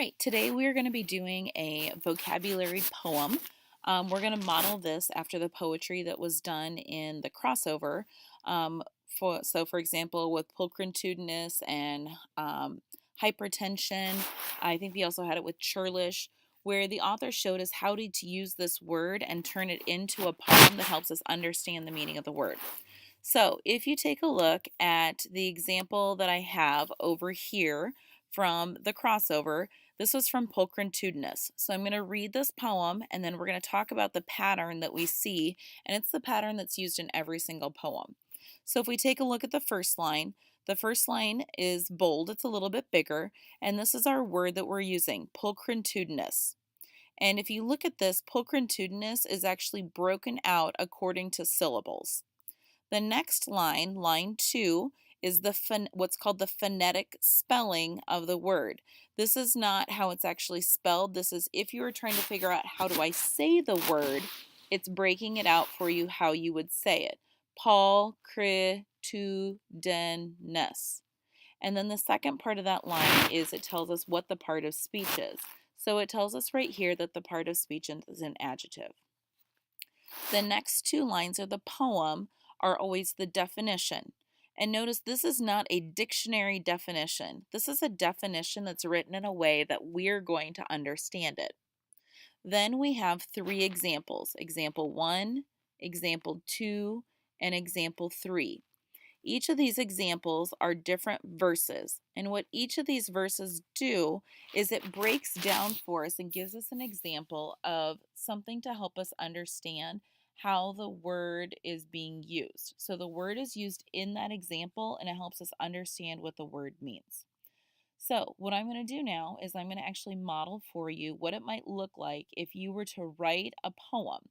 right, today we are going to be doing a vocabulary poem. We're going to model this after the poetry that was done in the crossover. For example, with pulchritudinous and hypertension, I think we also had it with churlish, where the author showed us how to use this word and turn it into a poem that helps us understand the meaning of the word. So if you take a look at the example that I have over here from the crossover, this was from Pulchritudinous. So I'm going to read this poem and then we're going to talk about the pattern that we see, and it's the pattern that's used in every single poem. So if we take a look at the first line is bold, it's a little bit bigger, and this is our word that we're using, pulchritudinous. And if you look at this, pulchritudinous is actually broken out according to syllables. The next line, line 2, is what's called the phonetic spelling of the word. This is not how it's actually spelled. This is if you were trying to figure out how do I say the word, it's breaking it out for you how you would say it. Pulchritudinous. And then the second part of that line is it tells us what the part of speech is. So it tells us right here that the part of speech is an adjective. The next two lines of the poem are always the definition. And notice this is not a dictionary definition. This is a definition that's written in a way that we're going to understand it. Then we have three examples. Example 1, example 2, and example 3. Each of these examples are different verses, and what each of these verses do is it breaks down for us and gives us an example of something to help us understand how the word is being used. So the word is used in that example and it helps us understand what the word means. So what I'm going to do now is I'm going to actually model for you what it might look like if you were to write a poem.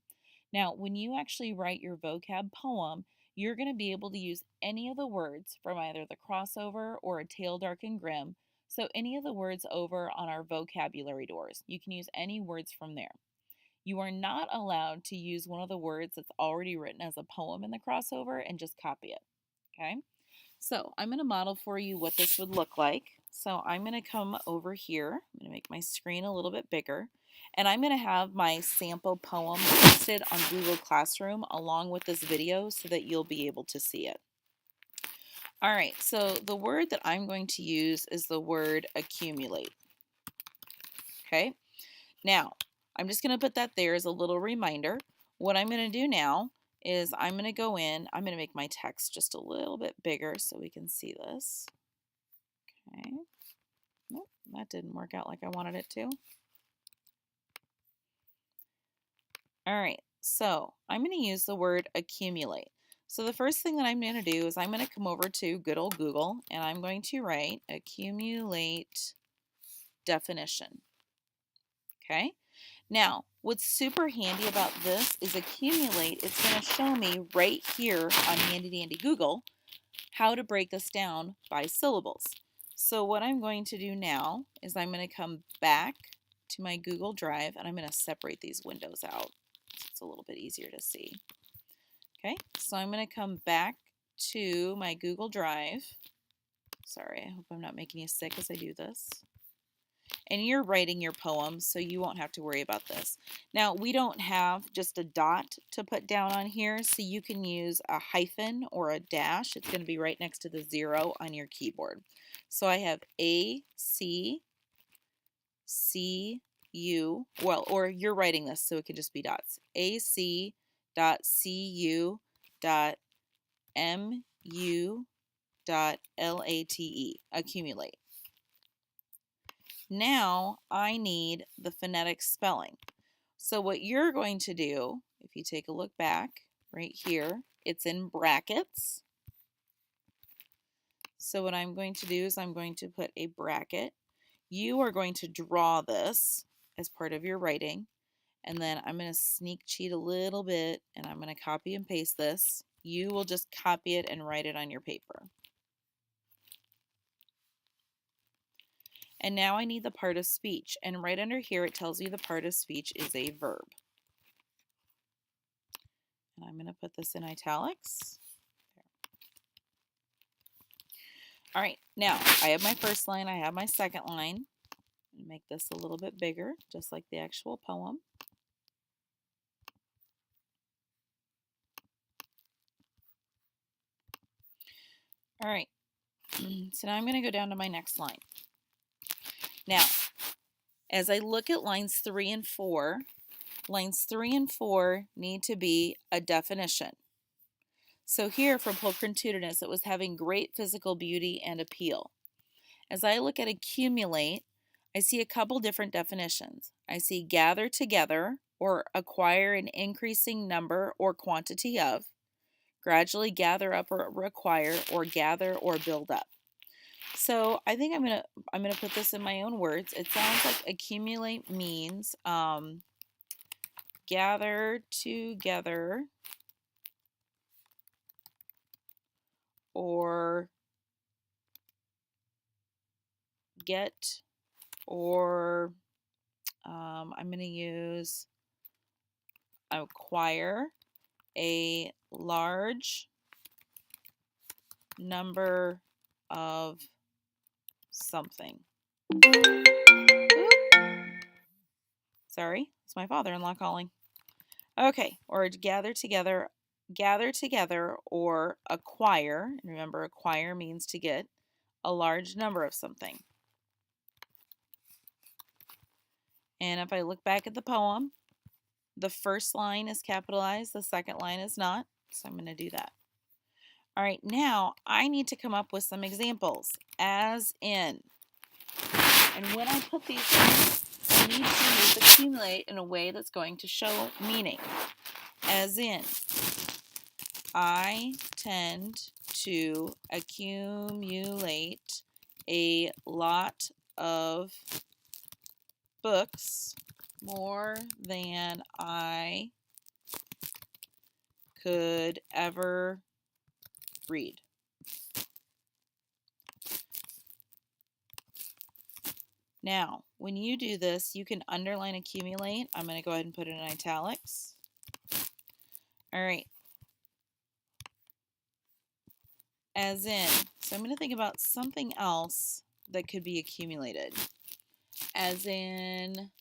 Now, when you actually write your vocab poem, you're going to be able to use any of the words from either the crossover or A Tale Dark and Grim. So any of the words over on our vocabulary doors. You can use any words from there. You are not allowed to use one of the words that's already written as a poem in the crossover and just copy it. Okay? So I'm going to model for you what this would look like. So I'm going to come over here. I'm going to make my screen a little bit bigger. And I'm going to have my sample poem posted on Google Classroom along with this video so that you'll be able to see it. All right, so the word that I'm going to use is the word accumulate. Okay, now I'm just going to put that there as a little reminder. What I'm going to do now is I'm going to go in, I'm going to make my text just a little bit bigger so we can see this. Okay, nope, that didn't work out like I wanted it to. All right, so I'm going to use the word accumulate. So the first thing that I'm going to do is I'm going to come over to good old Google and I'm going to write accumulate definition. Okay, now what's super handy about this is accumulate. It's going to show me right here on Handy Dandy Google how to break this down by syllables. So what I'm going to do now is I'm going to come back to my Google Drive and I'm going to separate these windows out. It's a little bit easier to see. Okay, so I'm going to come back to my Google Drive. Sorry, I hope I'm not making you sick as I do this. And you're writing your poems, so you won't have to worry about this. Now, we don't have just a dot to put down on here, so you can use a hyphen or a dash. It's going to be right next to the 0 on your keyboard. So I have A, C, C, U, well, or you're writing this, so it could just be dots. AC dot CU dot MU dot LATE, accumulate. Now I need the phonetic spelling. So what you're going to do, if you take a look back right here, it's in brackets. So what I'm going to do is I'm going to put a bracket. You are going to draw this as part of your writing, and then I'm going to sneak cheat a little bit and I'm going to copy and paste this. You will just copy it and write it on your paper. And now I need the part of speech, and right under here it tells you the part of speech is a verb. And I'm going to put this in italics. There. All right, now I have my first line, I have my second line. Make this a little bit bigger, just like the actual poem. All right, so now I'm going to go down to my next line. Now, as I look at lines 3 and 4, lines 3 and 4 need to be a definition. So here for pulchritudinous, it was having great physical beauty and appeal. As I look at accumulate, I see a couple different definitions. I see gather together or acquire an increasing number or quantity of, gradually gather up or acquire, or gather or build up. So I think I'm gonna put this in my own words. It sounds like accumulate means gather together or get, or I'm going to use acquire a large number of something. Sorry, it's my father-in-law calling. Okay, or gather together or acquire. Remember, acquire means to get a large number of something. And if I look back at the poem, the first line is capitalized, the second line is not, so I'm going to do that. All right, now I need to come up with some examples, as in. And when I put these in, I need to use accumulate in a way that's going to show meaning. As in, I tend to accumulate a lot of books, more than I could ever read. Now, when you do this, you can underline accumulate. I'm going to go ahead and put it in italics. All right. As in, so I'm going to think about something else that could be accumulated. As in,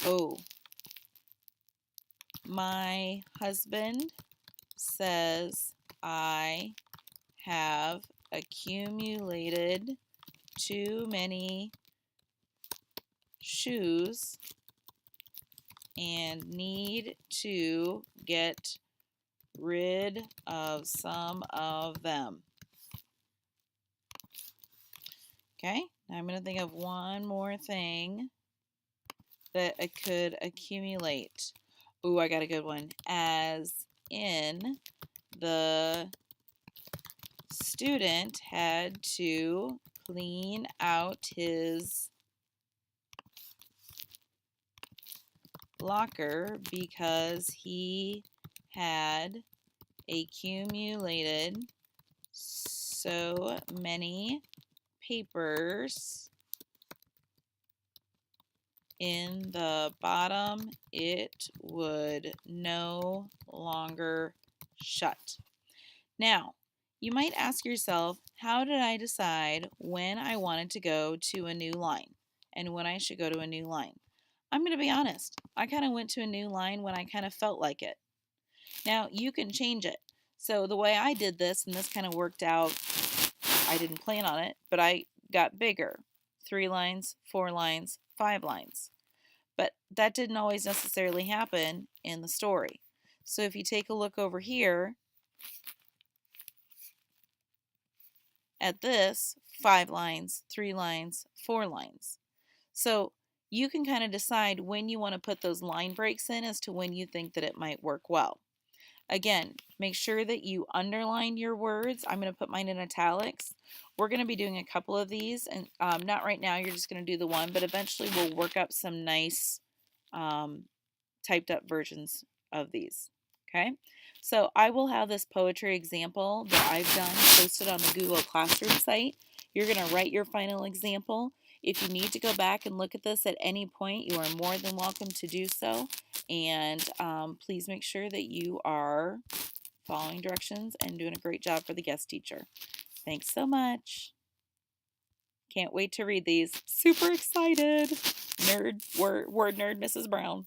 oh, my husband says I have accumulated too many shoes and need to get rid of some of them. Okay, now I'm going to think of one more thing that I could accumulate. Ooh, I got a good one. As in, the student had to clean out his locker because he had accumulated so many papers in the bottom it would no longer shut. Now, you might ask yourself, how did I decide when I wanted to go to a new line and when I should go to a new line? I'm going to be honest. I kind of went to a new line when I kind of felt like it. Now, you can change it. So the way I did this, and this kind of worked out, I didn't plan on it, but I got bigger. 3 lines, 4 lines, 5 lines. But that didn't always necessarily happen in the story. So if you take a look over here at this, 5 lines, 3 lines, 4 lines. So you can kind of decide when you want to put those line breaks in as to when you think that it might work well. Again, make sure that you underline your words. I'm going to put mine in italics. We're going to be doing a couple of these, and not right now, you're just going to do the one, but eventually we'll work up some nice typed up versions of these. Okay, so I will have this poetry example that I've done posted on the Google Classroom site. You're going to write your final example. If you need to go back and look at this at any point, you are more than welcome to do so. And please make sure that you are following directions and doing a great job for the guest teacher. Thanks so much. Can't wait to read these. Super excited. Word nerd Mrs. Brown.